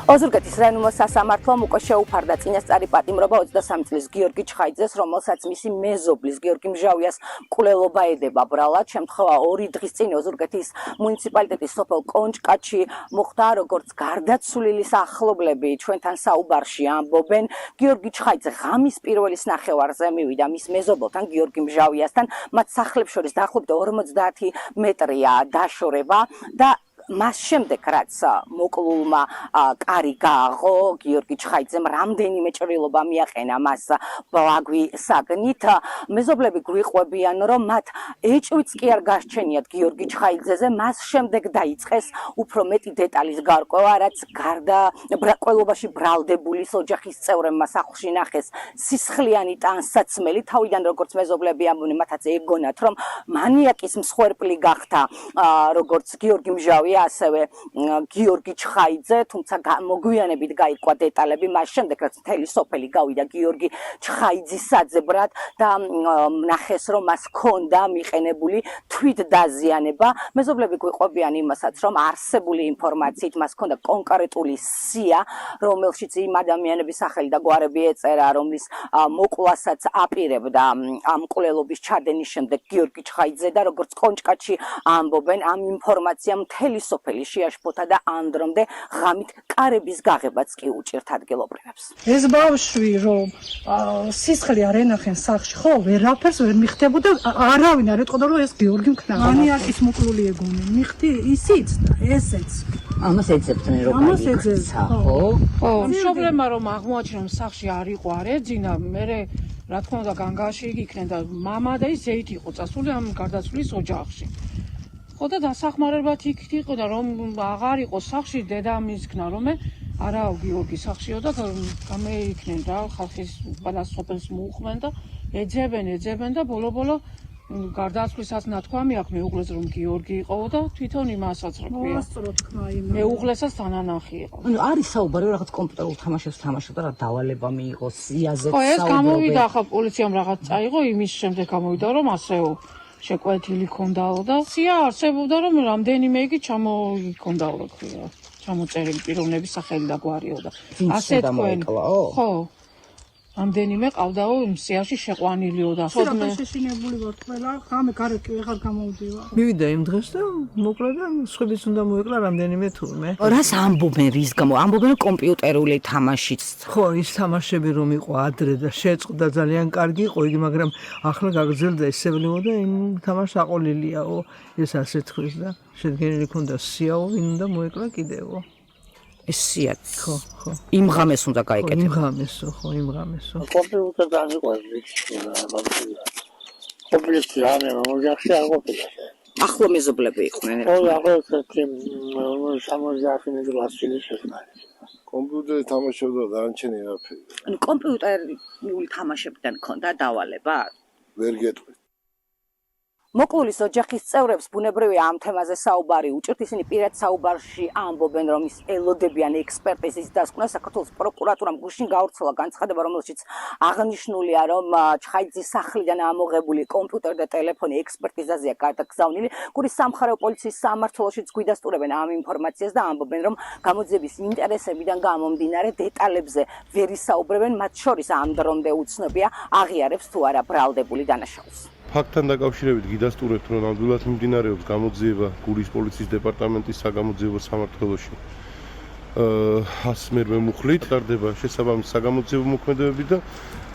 ოზურგეთის რაიონულ სასამართლომ უკვე შეუფარდა წინასწარი პატიმრობა 23 წლის გიორგი ჩხაიძეს, რომელსაც მისი მეზობლის გიორგი მჟავიას მკვლელობა ედება ბრალად. შემთხვევა 2 დღის წინ ოზურგეთის მუნიციპალიტეტის სოფელ კონჭკათში მოხდა, როგორც გარდაცვლილი ახლობლები ჩვენთან საუბარში ამბობენ. გიორგი ჩხაიძე ღამის პირველის ნახევარზე მივიდა მის მეზობელთან გიორგი მჟავიასთან, მათ სახლებს შორის დაახლოებით 50 მეტრია დაშორება და მას შემდეგ, რაც მოკლულმა კარი გააღო, გიორგი ჩხაიძემ რამდენიმე ჭრილობა მიაყენა მას ბლაგვი საგნით. მეზობლები გვიყვებიან, რომ მათ ეჭვიც კი არ გასჩენიათ გიორგი ჩხაიძეზე, მას შემდეგ დაიწყეს უფრო მეტი დეტალის გარკვევა, რაც გარდა ყველობაში ბრალდებულის ოჯახის წევრებმა სახლში ნახეს სისხლიანი ტანსაცმელი. თავიდან როგორც მეზობლები ამბობენ, მათაც ეგონათ, რომ მანიაკის მსხვერპლი გახდა როგორც გიორგი მჟავია, ასევე გიორგი ჩხაიძე, თუმცა მოგვიანებით გაირკვა დეტალები მას შემდეგ, რაც მთელი სოფელი გავიდა გიორგი ჩხაიძის საძებრად და ნახეს, რომ მას ჰქონდა მიყენებული თვითდაზიანება. მეზობლები გვიყვებიან იმასაც, რომ არსებული ინფორმაციით მას ჰქონდა კონკრეტული სია, რომელშიც იმ ადამიანების სახელი და გვარები ეწერა, რომლის მოკლასაც აპირებდა ამ მკვლელობის ჩადენის შემდეგ გიორგი ჩხაიძე და როგორც კონჭკათში ამბობენ, ამ ინფორმაციამ მთელი სოფელი შეაშფოთა და ამ დრომდე ღამით კარების გაღებაც კი უჭირთ ადგილობრივებს. ეს ბავშვი რომ სისხლი არ ენახენ სახლში, ხო, ვერაფერს ვერ მიხდებოდა, არავინ არ ეტყოდა რომ ეს გიორგი მქნა. მანიაკის მოკლული ეგონენ. მიხდი ისიც და ესეც. ამას ეძებდნენ რომ გაიქცა, ხო? ხო, მშობლებმა რომ აღმოაჩინონ რომ სახლში არ იყო, არ ეძინა, მე რა თქმა უნდა განგაში იქნენ და მამა და ის ზეით იყო წასული ამ გარდაცვლილის ოჯახში. ხო და დასახმარებლად იქ იყო და რომ აღარ იყო სახლში, დედა მისქნა რომ არა გიორგი სახლშიო და გამეიქნენ და ხალხის ყველა სოფელს მოუხმენ და ეძებენ და ბოლო გარდაცვლისაც ნათქვამი აქვს მეუღლეს რომ გიორგი იყო და თვითონ იმასაც რა ქვია. მეუღლესაც თანანახი იყო. ანუ არის საუბარი რაღაც კომპიუტერულ თამაშებს თამაშობდა რა დავალება მიიღო სიაზე ხო, ეს გამოვიდა ახლა პოლიციამ რაღაც წაიღო, იმის შემდეგ გამოვიდა რომ ასეო შეკვეთილი ქონდაო და სია არსებობდა რომ რამდენიმე იგი ჩამოიქონდაო რა ქვია. ჩამოწერილი პიროვნების სახელი და გვარიო და ასე თქვენ. ხო. რამდენიმე ყავდაო იმ სიაში შეყვანილიო და სოდმე შეშინებული ვარ ყველა, ხამე გარეთ კი ვეღარ გამოვდივარ. მივიდა იმ დღეს და მოკლა და სხვებიც უნდა მოეკლა რამდენიმე თურმე. რას ამბობენ რის გამო? ამბობენ კომპიუტერული თამაშიც. ხო, ის თამაშები რომ იყო ადრე და შეწყდა ძალიან კარგი იყო იგი, მაგრამ ახლა გაგრძელდა ისევლეო და იმ თამაშს აყოლილიაო, ეს ასე თქვის და შედგენილი ქონდა სიაო, ვინ უნდა მოეკლა კიდევო. ეს სიაც. ხო. იმ ღამეს უნდა გაიკეთება. იმ ღამესო, ხო, იმ ღამესო. კომპიუტერთან იყო ის კომპიუტერი არა, ოჯახში არ ყოფილა. ახლო მეზობლები იყვნენ. ხო, ახლა სამოძახინე გლასილის შესნაირ. კომპიუტერი თამაშობდა დანარჩენი არაფერი. ანუ კომპიუტერული თამაშებიდან ჰქონდა დავალება? ვერ გეტყვით. მოკლულის ოჯახის წევრებს ბუნებრივია ამ თემაზე საუბარი უჭირთ. ისინი პირად საუბარში ამბობენ, რომ ის ელოდებიან ექსპერტიზის დასკვნას. საქართველოს პროკურატურამ გუშინ გავრცელა განცხადება, რომელშიც აღნიშნულია, რომ ჩხაიძის სახლიდან ამოღებული კომპიუტერი და ტელეფონი ექსპერტიზაზეა გადაგზავნილი. გურის სამხარეო პოლიციის სამმართველოშიც გვიდასტურებენ ამ ინფორმაციას და ამბობენ, რომ გამოძიების ინტერესებიდან გამომდინარე დეტალებზე ვერ ისაუბრებენ, მათ შორის ამ დრომდე უცნობია აღიარებს თუ არა ბრალდებული დანაშაულს. ფაქტთან დაკავშირებით გიდასტურებთ, რომ ნამდვილად მიმდინარეობს გამოძიება გურის პოლიციის დეპარტამენტის საგამოძიებო სამმართველოში. 100 მერვე მუხლით ტარდება შესაბამისი საგამოძიებო მოქმედებები და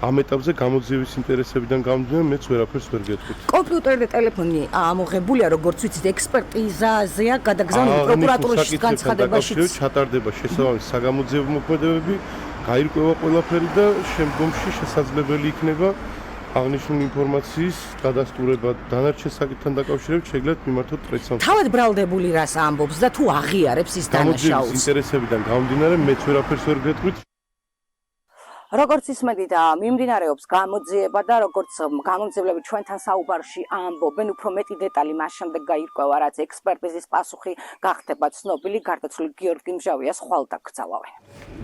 ამ ეტაპზე გამოძიების ინტერესებიდან გამომდინარე მეც ვერაფერს ვერ გეტყვით. კომპიუტერი და ტელეფონი ამოღებულია, როგორც ვიცით, ექსპერტიზაზეა გადაგზავნილი პროკურატურის განცხადებაში. ჩატარდება შესაბამისი საგამოძიებო მოქმედებები, გაირკვევა ყველაფერი და შემდგომში შესაძლებელი იქნება აღნიშნული ინფორმაციის გადასტურება დანარჩენ საკითხთან დაკავშირებით შეგიძლიათ მიმართოთ პრესამ. თავად ბრალდებული რას ამბობს და თუ აღიარებს ის დანაშაულს? ინტერესებიდან გამომდინარე მეც ვერაფერს ვერ გეტყვით. როგორც ისმენთ, მიმდინარეობს გამოძიება და როგორც გამომძიებლები ჩვენთან საუბარში ამბობენ, უფრო მეტი დეტალი მას შემდეგ გაირკვევა, რაც ექსპერტიზის პასუხი გახდება ცნობილი. გარდაცვლილი გიორგი მჟავიას ხვალ დაკრძალავენ.